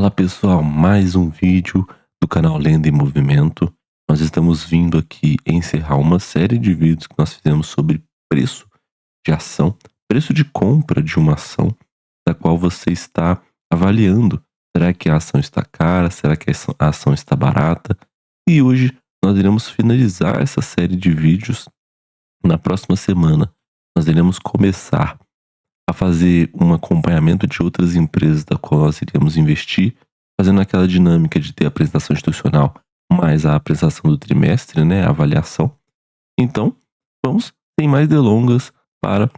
Fala pessoal, mais um vídeo do canal Lenda em Movimento. Nós estamos vindo aqui encerrar uma série de vídeos que nós fizemos sobre preço de ação, preço de compra de uma ação, da qual você está avaliando. Será que a ação está cara? Será que a ação está barata? E hoje nós iremos finalizar essa série de vídeos. Na próxima semana nós iremos começar a fazer um acompanhamento de outras empresas da qual nós iríamos investir, fazendo aquela dinâmica de ter a apresentação institucional mais a apresentação do trimestre, né, a avaliação. Então, vamos, sem mais delongas, para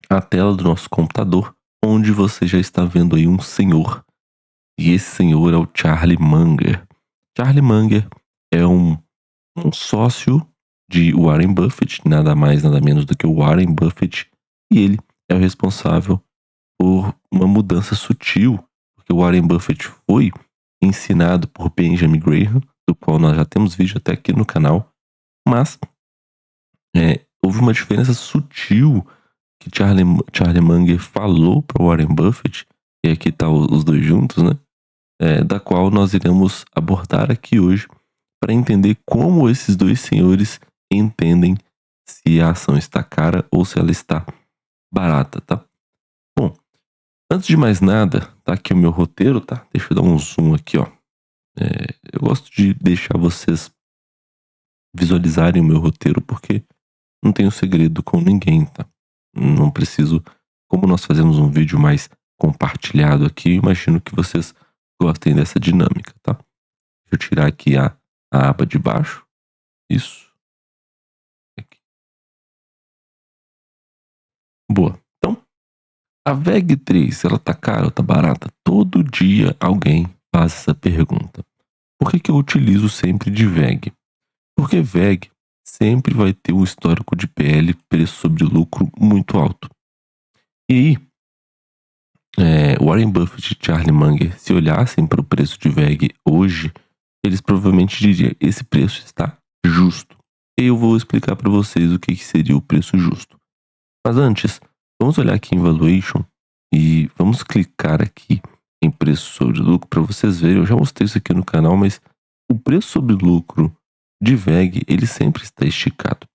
a tela do nosso computador, onde você já está vendo aí um senhor. E esse senhor é o Charlie Munger. Charlie Munger é um sócio de Warren Buffett, nada mais, nada menos do que o Warren Buffett, e ele é o responsável por uma mudança sutil, porque o Warren Buffett foi ensinado por Benjamin Graham, do qual nós já temos vídeo até aqui no canal, mas houve uma diferença sutil que Charlie Munger falou para Warren Buffett, e aqui tá os dois juntos, né? Da qual nós iremos abordar aqui hoje para entender como esses dois senhores entendem se a ação está cara ou se ela está barata, tá? Bom, antes de mais nada, tá aqui o meu roteiro, tá? Deixa eu dar um zoom aqui, ó. Eu gosto de deixar vocês visualizarem o meu roteiro porque não tenho segredo com ninguém, tá? Não preciso, como nós fazemos um vídeo mais compartilhado aqui, imagino que vocês gostem dessa dinâmica, tá? Deixa eu tirar aqui a aba de baixo. Isso. Aqui. Boa. Então, a VEG3, ela tá cara ou tá barata? Todo dia alguém faz essa pergunta. Por que eu utilizo sempre de VEG? Porque VEG sempre vai ter um histórico de PL, preço sobre lucro, muito alto. E aí, Warren Buffett e Charlie Munger, se olhassem para o preço de VEG hoje, eles provavelmente diriam: esse preço está justo. E eu vou explicar para vocês o que seria o preço justo. Mas antes, vamos olhar aqui em Valuation e vamos clicar aqui em preço sobre lucro para vocês verem. Eu já mostrei isso aqui no canal, mas o preço sobre lucro de VEG, ele sempre está esticado.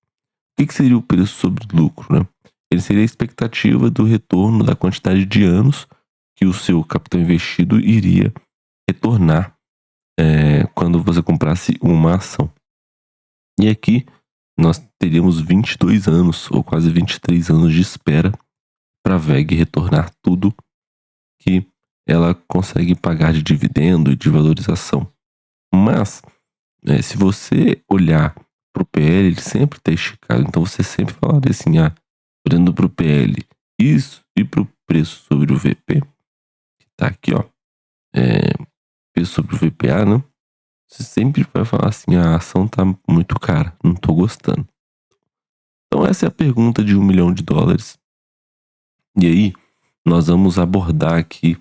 O que seria o preço sobre lucro, né? Ele seria a expectativa do retorno da quantidade de anos que o seu capital investido iria retornar quando você comprasse uma ação. E aqui nós teríamos 22 anos, ou quase 23 anos de espera para a VEG retornar tudo que ela consegue pagar de dividendo e de valorização. Mas, se você olhar para o PL, ele sempre está esticado. Então você sempre falaria assim, olhando para o PL, isso, e para o preço sobre o VP, que está aqui, ó, preço sobre o VPA, né? Você sempre vai falar assim, a ação está muito cara, não estou gostando. Então essa é a pergunta de $1 milhão. E aí, nós vamos abordar aqui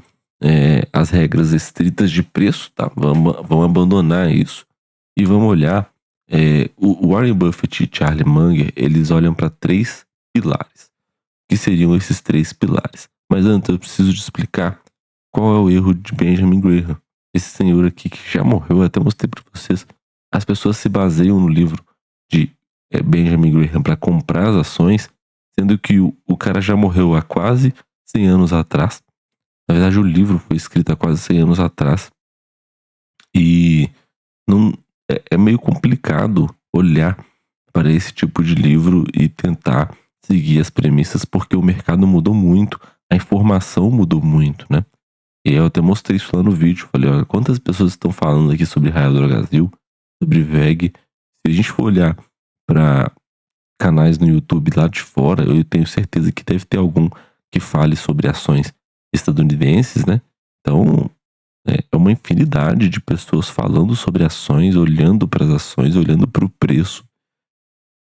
as regras estritas de preço, tá? Vamos abandonar isso e vamos olhar. O Warren Buffett e Charlie Munger, eles olham para 3 pilares. O que seriam esses 3 pilares? Mas antes eu preciso de explicar qual é o erro de Benjamin Graham. Esse senhor aqui que já morreu, eu até mostrei para vocês. As pessoas se baseiam no livro de Benjamin Graham para comprar as ações, sendo que o cara já morreu há quase 100 anos atrás. Na verdade, o livro foi escrito há quase 100 anos atrás. E não, é meio complicado olhar para esse tipo de livro e tentar seguir as premissas, porque o mercado mudou muito, a informação mudou muito, né? E eu até mostrei isso lá no vídeo. Falei, olha, quantas pessoas estão falando aqui sobre Raia do Brasil, sobre VEG. Se a gente for olhar para canais no YouTube lá de fora, eu tenho certeza que deve ter algum que fale sobre ações estadunidenses, né? Então, é uma infinidade de pessoas falando sobre ações, olhando para as ações, olhando para o preço.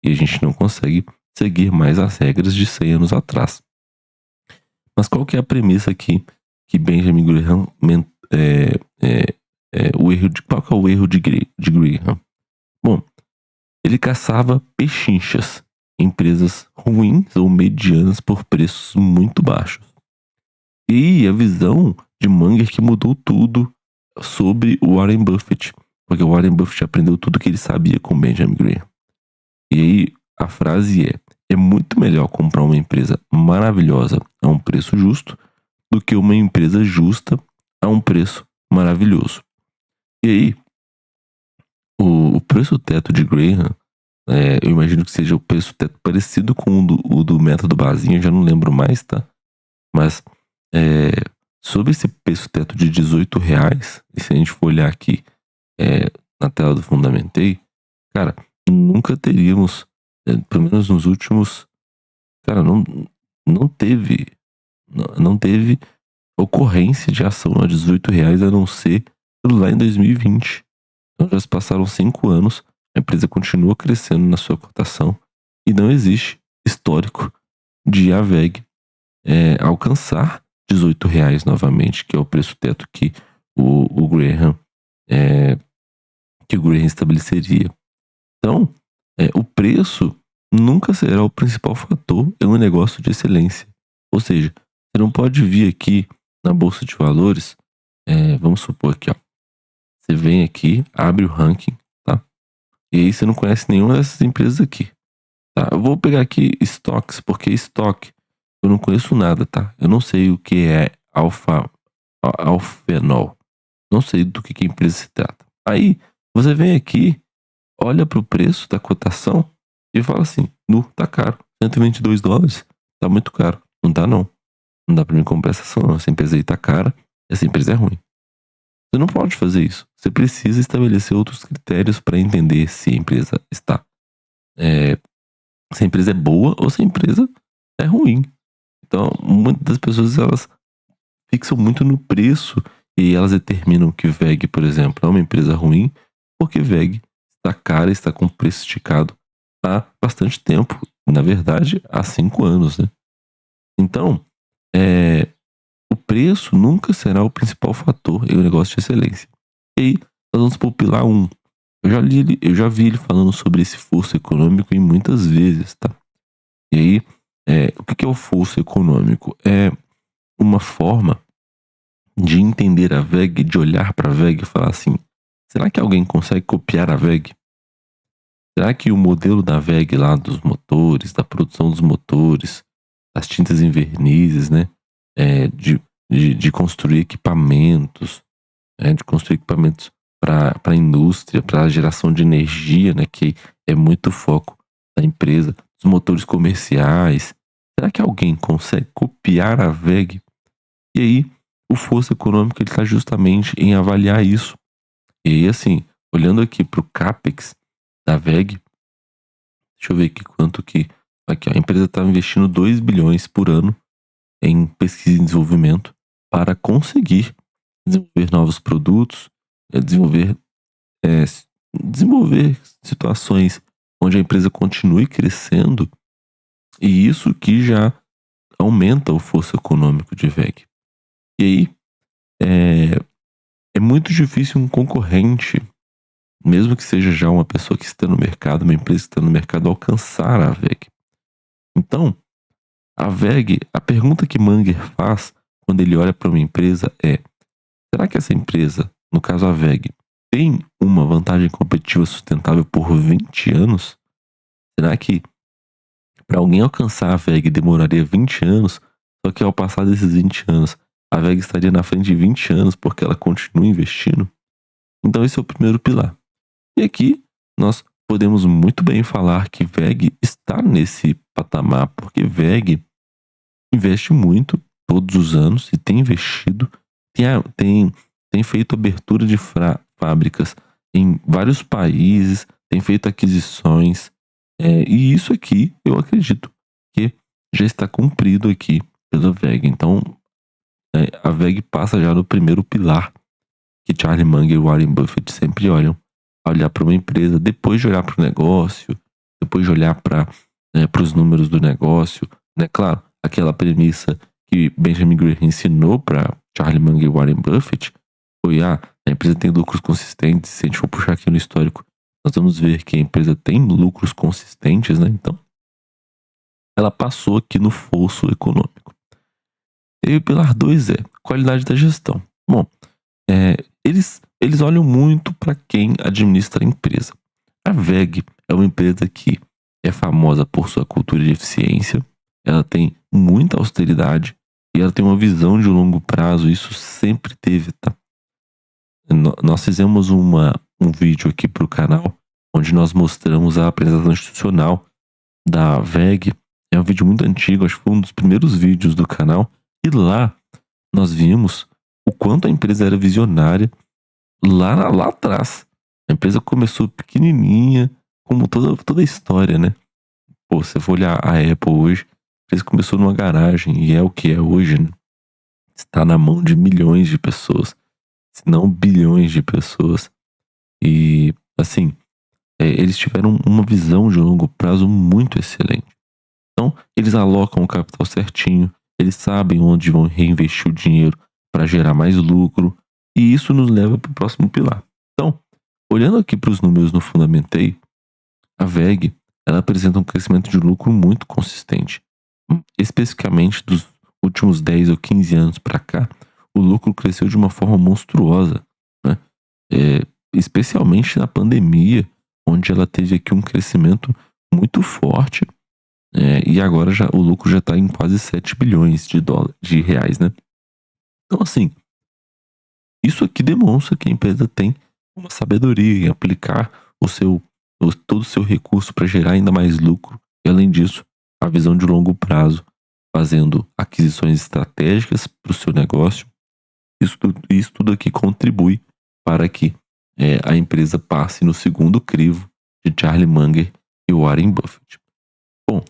E a gente não consegue seguir mais as regras de 100 anos atrás. Mas qual que é a premissa aqui que Benjamin Graham qual que é o erro de Graham? Bom, ele caçava pechinchas, empresas ruins ou medianas por preços muito baixos. E a visão de Munger que mudou tudo sobre o Warren Buffett, porque o Warren Buffett aprendeu tudo que ele sabia com Benjamin Graham. E aí a frase é muito melhor comprar uma empresa maravilhosa a um preço justo do que uma empresa justa a um preço maravilhoso. E aí, o preço teto de Graham, eu imagino que seja o preço teto parecido com o do método Bazinha, eu já não lembro mais, tá? Mas é, sobre esse preço teto de R$ 18, e se a gente for olhar aqui na tela do Fundamentei, cara, nunca teríamos, pelo menos nos últimos, cara, não teve, não teve ocorrência de ação a R$ 18 a não ser lá em 2020. Então já se passaram 5 anos, a empresa continua crescendo na sua cotação e não existe histórico de a VEG alcançar R$ 18 novamente, que é o preço teto que o Graham estabeleceria. Então, o preço nunca será o principal fator em um negócio de excelência. Ou seja, você não pode vir aqui na bolsa de valores, vamos supor aqui, ó, você vem aqui, abre o ranking, tá? E aí você não conhece nenhuma dessas empresas aqui, tá? Eu vou pegar aqui estoques, porque estoque eu não conheço nada, tá? Eu não sei o que é alfenol. Não sei do que a empresa se trata. Aí, você vem aqui, olha pro preço da cotação e fala assim, tá caro. US$ 122, tá muito caro. Não tá não. Não dá pra mim comprar essa ação não. Essa empresa aí tá cara, essa empresa é ruim. Você não pode fazer isso. Você precisa estabelecer outros critérios para entender se a empresa está... se a empresa é boa ou se a empresa é ruim. Então, muitas das pessoas, elas fixam muito no preço e elas determinam que VEG, por exemplo, é uma empresa ruim porque VEG está cara, está com preço esticado há bastante tempo. Na verdade, há 5 anos, né? Então, o preço nunca será o principal fator em um negócio de excelência. E aí, nós vamos para o pilar 1. Eu já vi ele falando sobre esse fosso econômico em muitas vezes, tá? E aí, o que é o fosso econômico? É uma forma de entender a VEG, de olhar para a VEG e falar assim, será que alguém consegue copiar a VEG? Será que o modelo da VEG lá dos motores, da produção dos motores, das tintas em vernizes, né? De construir equipamentos, de construir equipamentos para a indústria, para a geração de energia, né? Que é muito foco da empresa, dos motores comerciais. Será que alguém consegue copiar a VEG? E aí, o fosso econômico ele está justamente em avaliar isso. E aí, assim, olhando aqui para o CAPEX da VEG, deixa eu ver aqui quanto que... Aqui, ó, a empresa está investindo 2 bilhões por ano em pesquisa e desenvolvimento para conseguir desenvolver novos produtos, desenvolver situações onde a empresa continue crescendo, e isso que já aumenta o fosso econômico de VEG. E aí, é muito difícil um concorrente, mesmo que seja já uma pessoa que está no mercado, uma empresa que está no mercado, alcançar a VEG. Então, a VEG, a pergunta que Munger faz quando ele olha para uma empresa é: será que essa empresa, no caso a VEG, tem uma vantagem competitiva sustentável por 20 anos? Será que para alguém alcançar a VEG demoraria 20 anos, só que ao passar desses 20 anos, a VEG estaria na frente de 20 anos porque ela continua investindo? Então esse é o primeiro pilar. E aqui nós podemos muito bem falar que VEG está nesse patamar, porque VEG investe muito todos os anos e tem investido, tem feito abertura de fábricas em vários países, tem feito aquisições, e isso aqui eu acredito que já está cumprido aqui pela VEG. Então a VEG passa já no primeiro pilar que Charlie Munger e Warren Buffett sempre olham, olhar para uma empresa, depois de olhar para o negócio, depois de olhar para os números do negócio, né? Claro, aquela premissa que Benjamin Graham ensinou para Charlie Munger e Warren Buffett foi: a empresa tem lucros consistentes. Se a gente for puxar aqui no histórico, nós vamos ver que a empresa tem lucros consistentes, né? Então, ela passou aqui no fosso econômico. E aí o pilar 2 é qualidade da gestão. Bom, eles olham muito para quem administra a empresa. A WEG é uma empresa que é famosa por sua cultura de eficiência, ela tem muita austeridade e ela tem uma visão de longo prazo, isso sempre teve, tá? Nós fizemos um vídeo aqui para o canal, onde nós mostramos a apresentação institucional da WEG. É um vídeo muito antigo, acho que foi um dos primeiros vídeos do canal. E lá nós vimos o quanto a empresa era visionária lá atrás. A empresa começou pequenininha, como toda a história, né? Pô, se você for olhar a Apple hoje, a empresa começou numa garagem e é o que é hoje, né? Está na mão de milhões de pessoas, se não bilhões de pessoas. E, assim, eles tiveram uma visão de longo prazo muito excelente. Então, eles alocam o capital certinho, eles sabem onde vão reinvestir o dinheiro para gerar mais lucro, e isso nos leva para o próximo pilar. Então, olhando aqui para os números no Fundamentei, a WEG ela apresenta um crescimento de lucro muito consistente. Especificamente dos últimos 10 ou 15 anos para cá, o lucro cresceu de uma forma monstruosa, né? Especialmente na pandemia, onde ela teve aqui um crescimento muito forte, e agora o lucro já está em quase 7 bilhões de reais, né? Então, assim, isso aqui demonstra que a empresa tem uma sabedoria em aplicar todo o seu recurso para gerar ainda mais lucro. E, além disso, a visão de longo prazo, fazendo aquisições estratégicas para o seu negócio. Isso tudo aqui contribui para que a empresa passe no segundo crivo de Charlie Munger e Warren Buffett. Bom,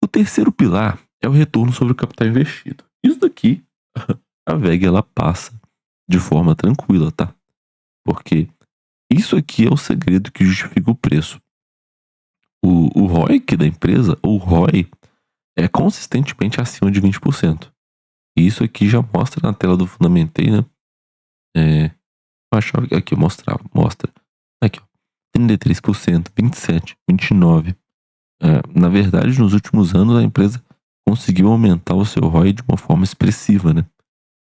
o terceiro pilar é o retorno sobre o capital investido. Isso daqui, a WEG ela passa de forma tranquila, tá? Porque isso aqui é o segredo que justifica o preço. O ROIC da empresa, o ROI, é consistentemente acima de 20%. E isso aqui já mostra na tela do Fundamentei, né? Eu achava que aqui mostra. Aqui, ó. 33%, 27%, 29%. Na verdade, nos últimos anos, a empresa conseguiu aumentar o seu ROI de uma forma expressiva, né?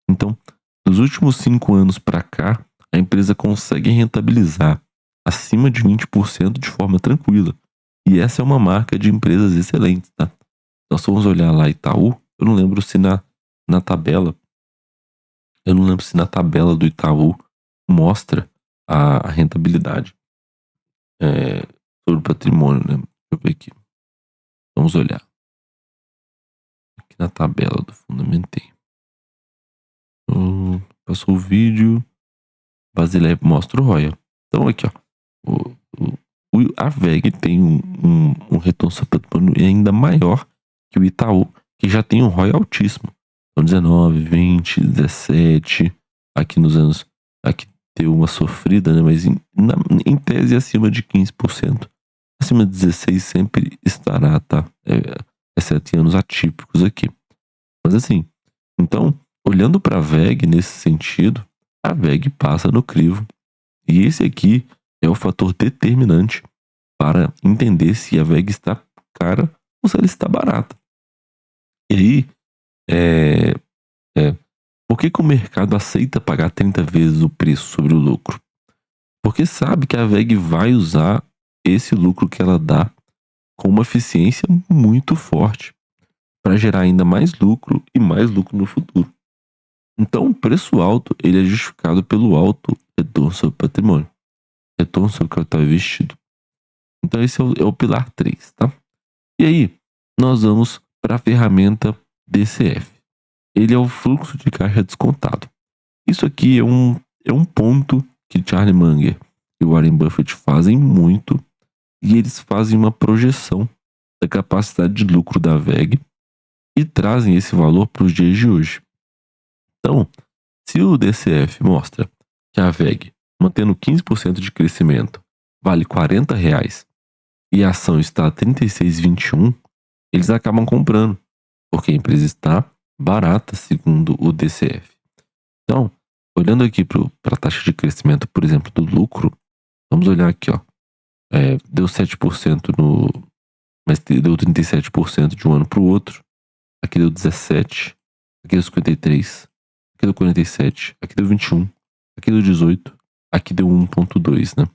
Então, dos últimos 5 anos para cá, a empresa consegue rentabilizar acima de 20% de forma tranquila. E essa é uma marca de empresas excelentes, tá? Nós vamos olhar lá Itaú, eu não lembro se na tabela, do Itaú mostra a rentabilidade sobre o patrimônio, né? Deixa eu ver aqui. Vamos olhar. Aqui na tabela do Fundamentei. Passou o vídeo. Basileia mostra o ROI. Então aqui, ó. A WEG tem um retorno sobre patrimônio ainda maior que o Itaú, que já tem um ROI altíssimo. Então 19, 20, 17. Aqui nos anos. Aqui deu uma sofrida, né? Mas em tese acima de 15%. Acima de 16 sempre estará, tá? Exceto em anos atípicos aqui. Mas assim, então, olhando para a WEG nesse sentido, a WEG passa no crivo. E esse aqui é o fator determinante para entender se a WEG está cara ou se ela está barata. E aí, por que o mercado aceita pagar 30 vezes o preço sobre o lucro? Porque sabe que a WEG vai usar esse lucro que ela dá com uma eficiência muito forte para gerar ainda mais lucro e mais lucro no futuro. Então, o preço alto ele é justificado pelo alto retorno sobre patrimônio, retorno sobre capital investido. Então, esse é o pilar 3, tá? E aí, nós vamos para a ferramenta DCF. Ele é o fluxo de caixa descontado. Isso aqui é um ponto que Charlie Munger e Warren Buffett fazem muito, e eles fazem uma projeção da capacidade de lucro da WEG e trazem esse valor para os dias de hoje. Então, se o DCF mostra que a WEG, mantendo 15% de crescimento, vale R$40 e a ação está a 36,21, eles acabam comprando, porque a empresa está barata, segundo o DCF. Então, olhando aqui para a taxa de crescimento, por exemplo, do lucro, vamos olhar aqui, ó. Deu 7% mas deu 37% de um ano para o outro. Aqui deu 17%, aqui deu 53%, aqui deu 47%, aqui deu 21%. aqui deu 18, aqui deu 1,2, né?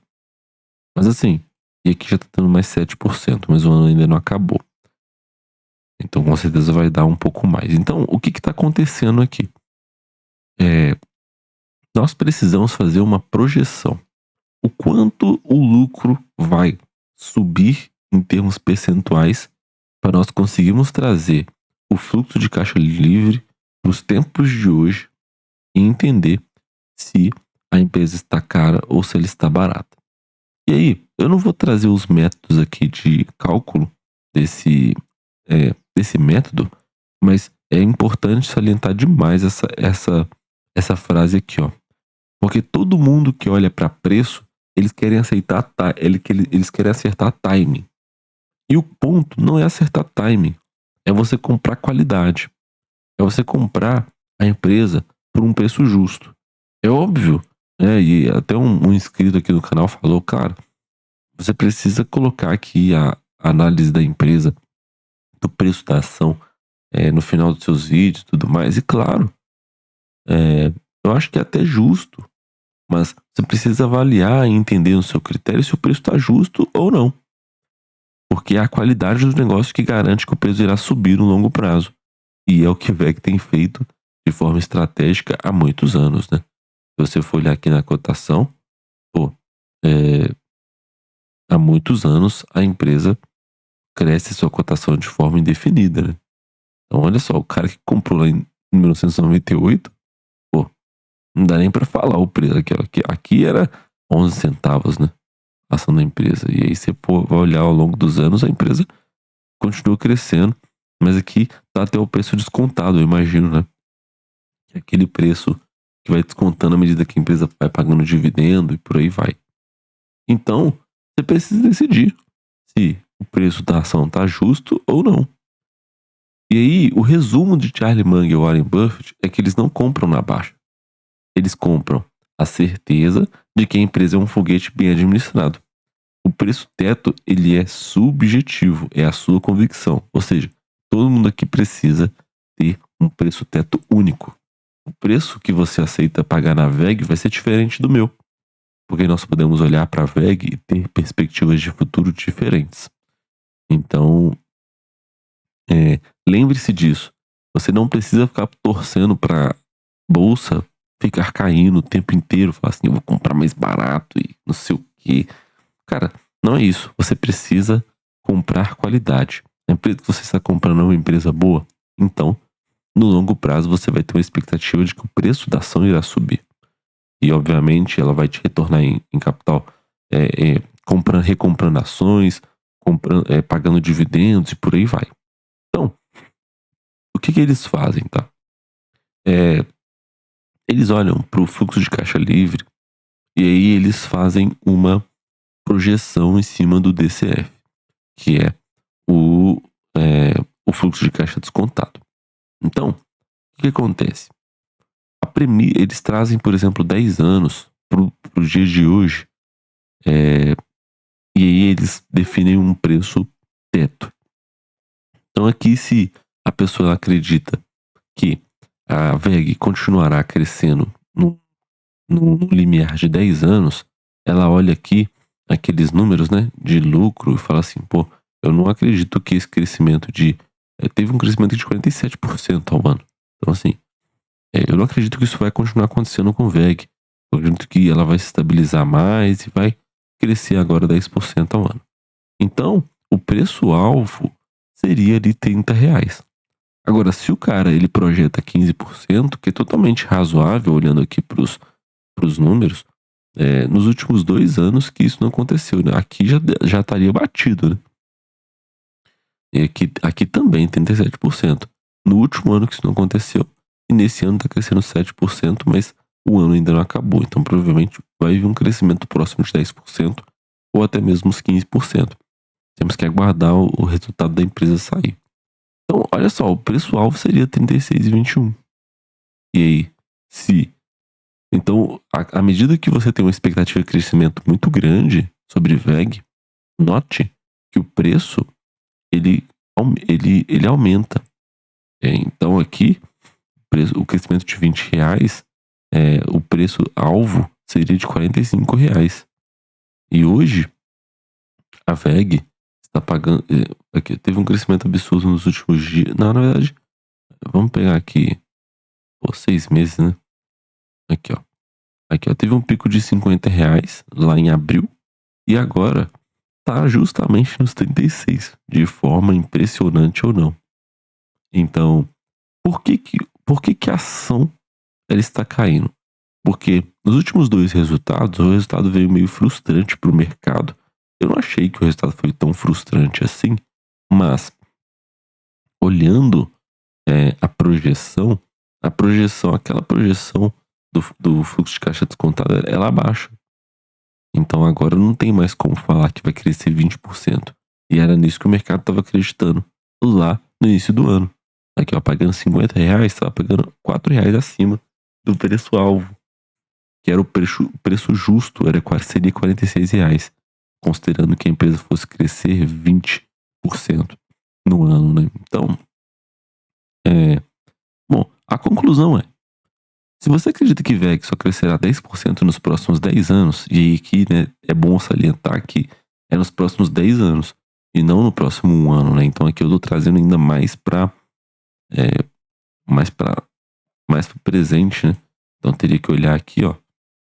Mas assim, e aqui já tá dando mais 7%, mas o ano ainda não acabou. Então com certeza vai dar um pouco mais. Então, o que tá acontecendo aqui? Nós precisamos fazer uma projeção. O quanto o lucro vai subir em termos percentuais para nós conseguirmos trazer o fluxo de caixa livre para os tempos de hoje e entender se a empresa está cara ou se ela está barata. E aí, eu não vou trazer os métodos aqui de cálculo desse, desse método, mas é importante salientar demais essa frase aqui, ó. Porque todo mundo que olha para preço, eles querem aceitar, eles querem acertar timing. E o ponto não é acertar timing, é você comprar qualidade. É você comprar a empresa por um preço justo. É óbvio, né? E até um inscrito aqui no canal falou, cara, você precisa colocar aqui a análise da empresa, do preço da ação, no final dos seus vídeos e tudo mais. E claro, eu acho que é até justo, mas você precisa avaliar e entender no seu critério se o preço está justo ou não. Porque é a qualidade do negócio que garante que o preço irá subir no longo prazo. E é o que a VEG tem feito de forma estratégica há muitos anos, né? Se você for olhar aqui na cotação, pô, há muitos anos a empresa cresce sua cotação de forma indefinida, né? Então olha só, o cara que comprou lá em 1998, pô, não dá nem pra falar o preço aqui, ó. Aqui era 11 centavos, né? A ação da empresa. E aí você, pô, vai olhar ao longo dos anos, a empresa continua crescendo, mas aqui tá até o preço descontado, eu imagino, né? Que é aquele preço que vai descontando à medida que a empresa vai pagando dividendo e por aí vai. Então, você precisa decidir se o preço da ação tá justo ou não. E aí, o resumo de Charlie Munger e Warren Buffett é que eles não compram na baixa. Eles compram a certeza de que a empresa é um foguete bem administrado. O preço teto, ele é subjetivo, é a sua convicção. Ou seja, todo mundo aqui precisa ter um preço teto único. O preço que você aceita pagar na VEG vai ser diferente do meu. Porque nós podemos olhar para a VEG e ter perspectivas de futuro diferentes. Então, lembre-se disso. Você não precisa ficar torcendo para bolsa ficar caindo o tempo inteiro, falar assim, eu vou comprar mais barato e não sei o quê. Cara, não é isso. Você precisa comprar qualidade. A empresa que você está comprando é uma empresa boa, então, no longo prazo, você vai ter uma expectativa de que o preço da ação irá subir. E, obviamente, ela vai te retornar em capital, recomprando ações, pagando dividendos e por aí vai. Então, o que eles fazem, tá? Eles olham para o fluxo de caixa livre e aí eles fazem uma projeção em cima do DCF, que é o, o fluxo de caixa descontado. Então, o que acontece? Eles trazem, por exemplo, 10 anos para os dias de hoje, e aí eles definem um preço teto. Então aqui, se a pessoa acredita que a VEG continuará crescendo no limiar de 10 anos, ela olha aqui aqueles números, né, de lucro e fala assim, pô, eu não acredito que esse crescimento teve um crescimento de 47% ao ano. Então assim, eu não acredito que isso vai continuar acontecendo com o VEG. Eu acredito que ela vai se estabilizar mais e vai crescer agora 10% ao ano. Então, o preço-alvo seria de R$ 30. Agora, se o cara ele projeta 15%, que é totalmente razoável, olhando aqui para os números, nos últimos 2 anos que isso não aconteceu, né? Aqui já estaria batido, né? E aqui também 37%. No último ano que isso não aconteceu, e nesse ano está crescendo 7%, mas o ano ainda não acabou. Então provavelmente vai vir um crescimento próximo de 10% ou até mesmo uns 15%. Temos que aguardar o resultado da empresa sair. Então, olha só, o preço-alvo seria 36,21. E aí, se... Então, à medida que você tem uma expectativa de crescimento muito grande sobre VEG, note que o preço, ele aumenta. Então aqui, o crescimento de R$ 20 o preço alvo seria de R$ 45. E hoje, a WEG está pagando. Aqui, teve um crescimento absurdo nos últimos dias. Não, na verdade, vamos pegar aqui. 6 meses, né? Aqui, ó. Aqui, ó. Teve um pico de R$ 50 lá em abril. E agora tá justamente nos 36, de forma impressionante ou não. Então, por que que a ação ela está caindo? Porque nos últimos dois resultados, o resultado veio meio frustrante para o mercado. Eu não achei que o resultado foi tão frustrante assim, mas olhando aquela projeção do fluxo de caixa descontado, ela abaixa. Então agora não tem mais como falar que vai crescer 20%. E era nisso que o mercado estava acreditando lá no início do ano. Aqui, ó, pagando R$ 50, estava pagando R$ 4 acima do preço-alvo, que era o preço justo, seria R$ 46, considerando que a empresa fosse crescer 20% no ano, né? Então, bom, a conclusão é, se você acredita que WEG só crescerá 10% nos próximos 10 anos, e aí que, né, é bom salientar que é nos próximos 10 anos, e não no próximo 1 ano, né? Então aqui eu tô trazendo ainda mais para mais para mais pro presente, né? Então teria que olhar aqui, ó,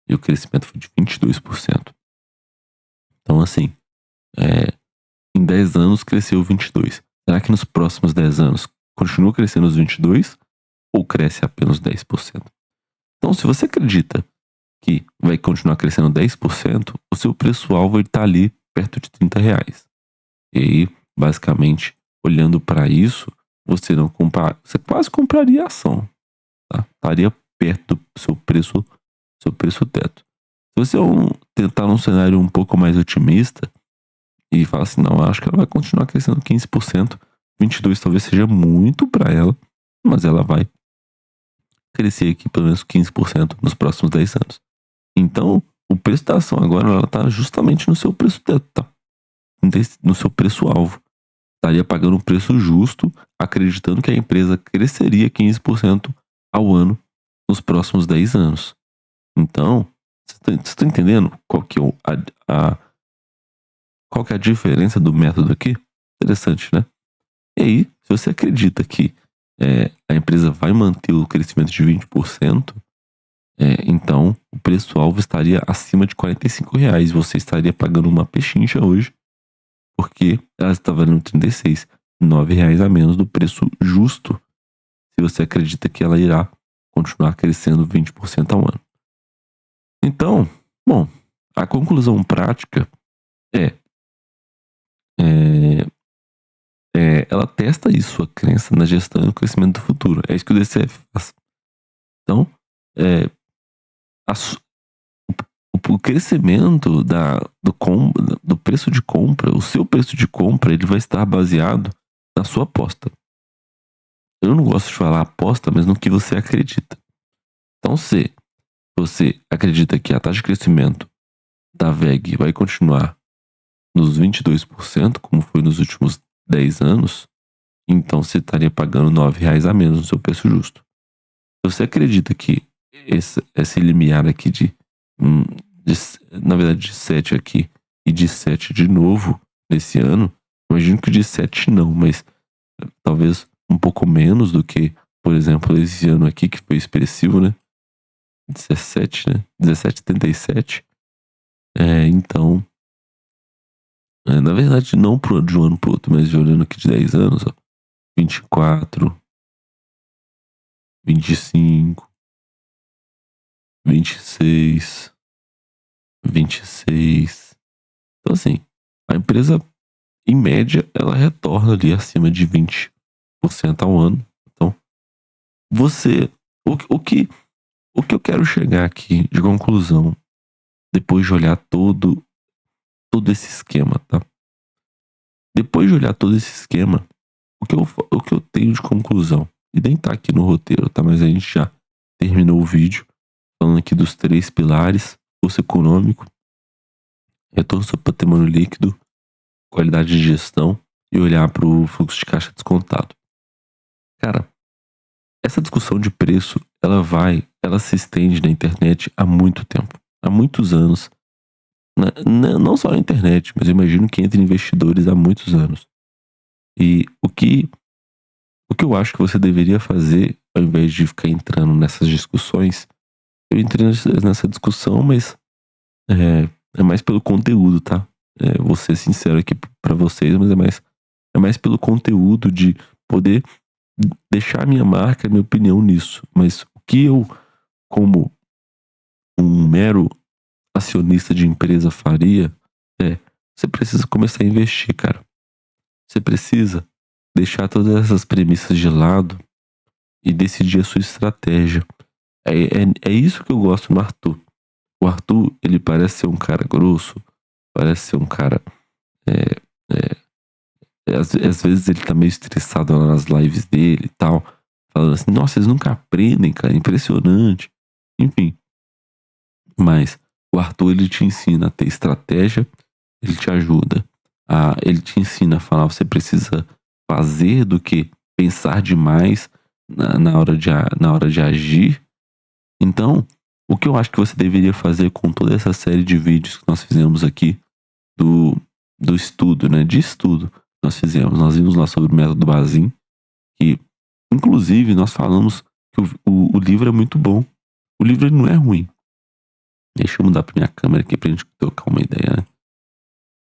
e o crescimento foi de 22%. Então assim, em 10 anos cresceu 22. Será que nos próximos 10 anos continua crescendo os 22 ou cresce apenas 10%? Então, se você acredita que vai continuar crescendo 10%, o seu preço-alvo está ali perto de R$ 30. E aí, basicamente, olhando para isso, você não compra, você quase compraria a ação, tá? Estaria perto do seu preço teto. Se você tentar um cenário um pouco mais otimista e falar assim, não, acho que ela vai continuar crescendo 15%, 22 talvez seja muito para ela, mas ela vai crescer aqui pelo menos 15% nos próximos 10 anos. Então, o preço da ação agora ela está justamente no seu preço teto, tá? No seu preço-alvo. Estaria pagando um preço justo, acreditando que a empresa cresceria 15% ao ano nos próximos 10 anos. Então, você está entendendo qual que qual que é a diferença do método aqui? Interessante, né? E aí, se você acredita que a empresa vai manter o crescimento de 20%, então o preço-alvo estaria acima de R$ 45. Você estaria pagando uma pechincha hoje, porque ela está valendo 36, R$ 9 a menos do preço justo, se você acredita que ela irá continuar crescendo 20% ao ano. Então, bom, a conclusão prática ela testa isso, sua crença na gestão e no crescimento do futuro. É isso que o DCF faz. Então, a o crescimento do preço de compra, o seu preço de compra, ele vai estar baseado na sua aposta. Eu não gosto de falar aposta, mas no que você acredita. Então, se você acredita que a taxa de crescimento da WEG vai continuar nos 22%, como foi nos últimos 10 anos, então você estaria pagando R$ 9 a menos no seu preço justo. Se você acredita que esse limiar aqui na verdade de 7 aqui e de 7 de novo nesse ano, imagino que de 7 não, mas talvez um pouco menos do que, por exemplo, esse ano aqui que foi expressivo, né? 17, né? 17,77. Então, na verdade não de um ano pro outro, mas olhando aqui de 10 anos, ó, 24, 25, 26, 26. Então assim, a empresa, em média, ela retorna ali acima de 20% ao ano. Então, o que eu quero chegar aqui de conclusão, depois de olhar todo esse esquema, tá? Depois de olhar todo esse esquema, o que eu tenho de conclusão, e nem tá aqui no roteiro, tá? Mas a gente já terminou o vídeo falando aqui dos 3 pilares: curso econômico, retorno sobre patrimônio líquido, qualidade de gestão e olhar para o fluxo de caixa descontado. Cara, essa discussão de preço ela se estende na internet há muito tempo, há muitos anos. Não só na internet, mas eu imagino que entre investidores há muitos anos. E o que eu acho que você deveria fazer, ao invés de ficar entrando nessas discussões, eu entrei nessa discussão, mas é mais pelo conteúdo, tá? Vou ser sincero aqui pra vocês, mas é mais pelo conteúdo de poder deixar minha marca, minha opinião nisso. Mas o que eu, como um mero acionista de empresa faria, é, você precisa começar a investir, cara. Você precisa deixar todas essas premissas de lado e decidir a sua estratégia. É isso que eu gosto no Arthur. O Arthur, ele parece ser um cara grosso, parece ser um cara. é, às vezes ele tá meio estressado lá nas lives dele e tal, falando assim: nossa, eles nunca aprendem, cara, impressionante. Enfim, mas o Arthur, ele te ensina a ter estratégia, ele te ajuda. Ele te ensina a falar: você precisa fazer do que pensar demais na hora de agir. Então, o que eu acho que você deveria fazer com toda essa série de vídeos que nós fizemos aqui do, do estudo, né? De estudo nós fizemos. Nós vimos lá sobre o método Bazin, que inclusive nós falamos que o livro é muito bom. O livro ele não é ruim. Deixa eu mudar pra minha câmera aqui pra gente trocar uma ideia, né?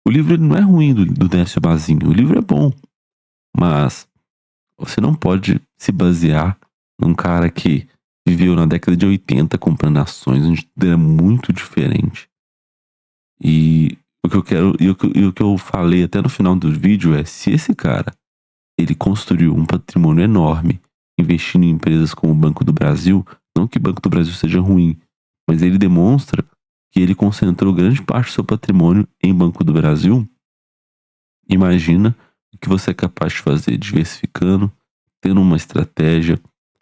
O livro ele não é ruim do Décio Bazin. O livro é bom. Mas você não pode se basear num cara que viveu na década de 80 comprando ações, onde tudo era muito diferente. E o que eu quero, e o que eu falei até no final do vídeo é: se esse cara ele construiu um patrimônio enorme investindo em empresas como o Banco do Brasil, não que o Banco do Brasil seja ruim, mas ele demonstra que ele concentrou grande parte do seu patrimônio em Banco do Brasil. Imagina o que você é capaz de fazer diversificando, tendo uma estratégia,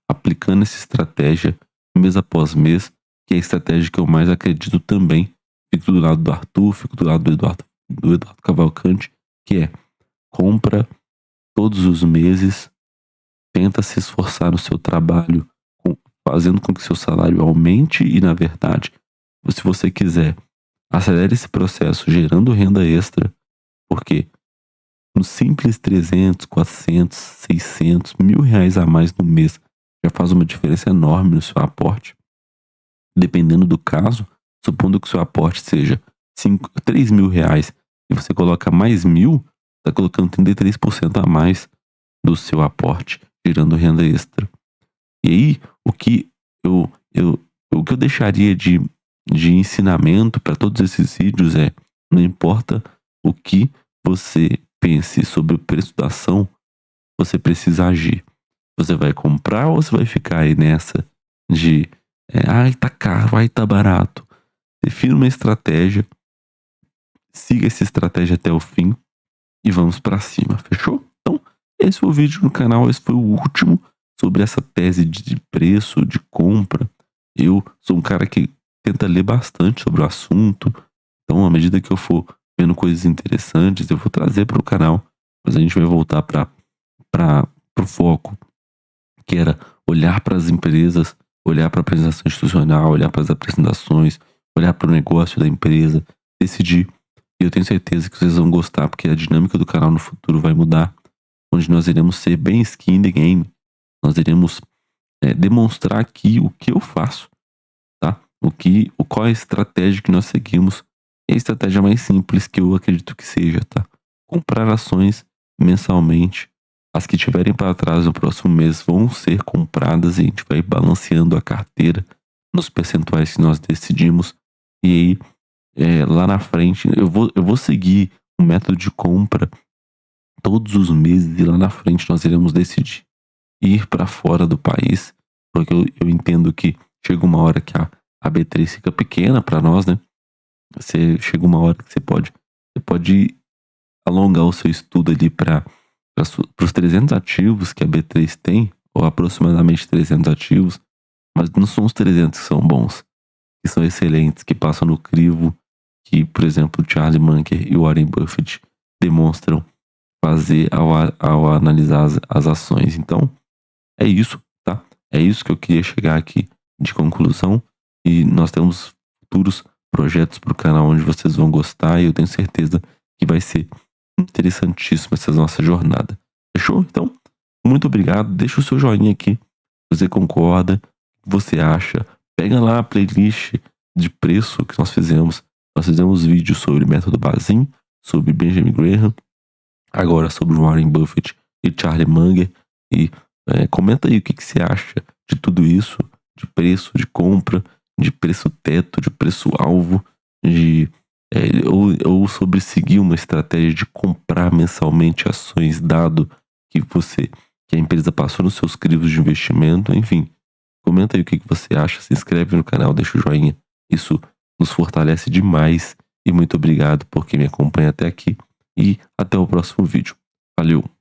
aplicando essa estratégia mês após mês, que é a estratégia que eu mais acredito também. Fico do lado do Arthur, fico do lado do Eduardo Cavalcante, que é: compra todos os meses, tenta se esforçar no seu trabalho, fazendo com que seu salário aumente e, na verdade, se você quiser, acelere esse processo gerando renda extra, porque um simples 300, 400, 600, R$ 1.000 a mais no mês já faz uma diferença enorme no seu aporte. Dependendo do caso, supondo que o seu aporte seja R$ 3.000 e você coloca mais 1.000, está colocando 33% a mais do seu aporte, gerando renda extra. E aí, o que eu deixaria de ensinamento para todos esses vídeos é: não importa o que você pense sobre o preço da ação, você precisa agir. Você vai comprar ou você vai ficar aí nessa de ai, tá caro, ai, tá barato? Defina uma estratégia, siga essa estratégia até o fim e vamos pra cima, fechou? Então, esse foi o vídeo no canal, esse foi o último sobre essa tese de preço, de compra. Eu sou um cara que tenta ler bastante sobre o assunto, então à medida que eu for vendo coisas interessantes, eu vou trazer para o canal, mas a gente vai voltar para o foco, que era olhar para as empresas, olhar para a apresentação institucional, olhar para as apresentações, olhar para o negócio da empresa, decidir. E eu tenho certeza que vocês vão gostar, porque a dinâmica do canal no futuro vai mudar, onde nós iremos ser bem skin in the game. Nós iremos demonstrar aqui o que eu faço, tá? Qual é a estratégia que nós seguimos. É a estratégia mais simples que eu acredito que seja, tá? Comprar ações mensalmente. As que tiverem para trás no próximo mês vão ser compradas e a gente vai balanceando a carteira nos percentuais que nós decidimos. E aí, lá na frente, eu vou seguir o método de compra todos os meses e lá na frente nós iremos decidir ir para fora do país, porque eu entendo que chega uma hora que a B3 fica pequena para nós, né? Chega uma hora que você pode alongar o seu estudo ali para os 300 ativos que a B3 tem, ou aproximadamente 300 ativos, mas não são os 300 que são bons, que são excelentes, que passam no crivo, que, por exemplo, Charlie Munger e Warren Buffett demonstram fazer ao analisar as ações. Então, é isso, tá? É isso que eu queria chegar aqui de conclusão. E nós temos futuros projetos para o canal onde vocês vão gostar e eu tenho certeza que vai ser interessantíssima essa nossa jornada. Fechou? Então, muito obrigado. Deixa o seu joinha aqui. Se você concorda, o que você acha? Pega lá a playlist de preço que nós fizemos. Nós fizemos vídeos sobre método Bazin, sobre Benjamin Graham, agora sobre Warren Buffett e Charlie Munger. E comenta aí o que você acha de tudo isso, de preço, de compra, de preço teto, de preço alvo, ou sobre seguir uma estratégia de comprar mensalmente ações, dado que a empresa passou nos seus crivos de investimento. Enfim, comenta aí o que você acha, se inscreve no canal, deixa o joinha. Isso nos fortalece demais. E muito obrigado por quem me acompanha até aqui. E até o próximo vídeo. Valeu!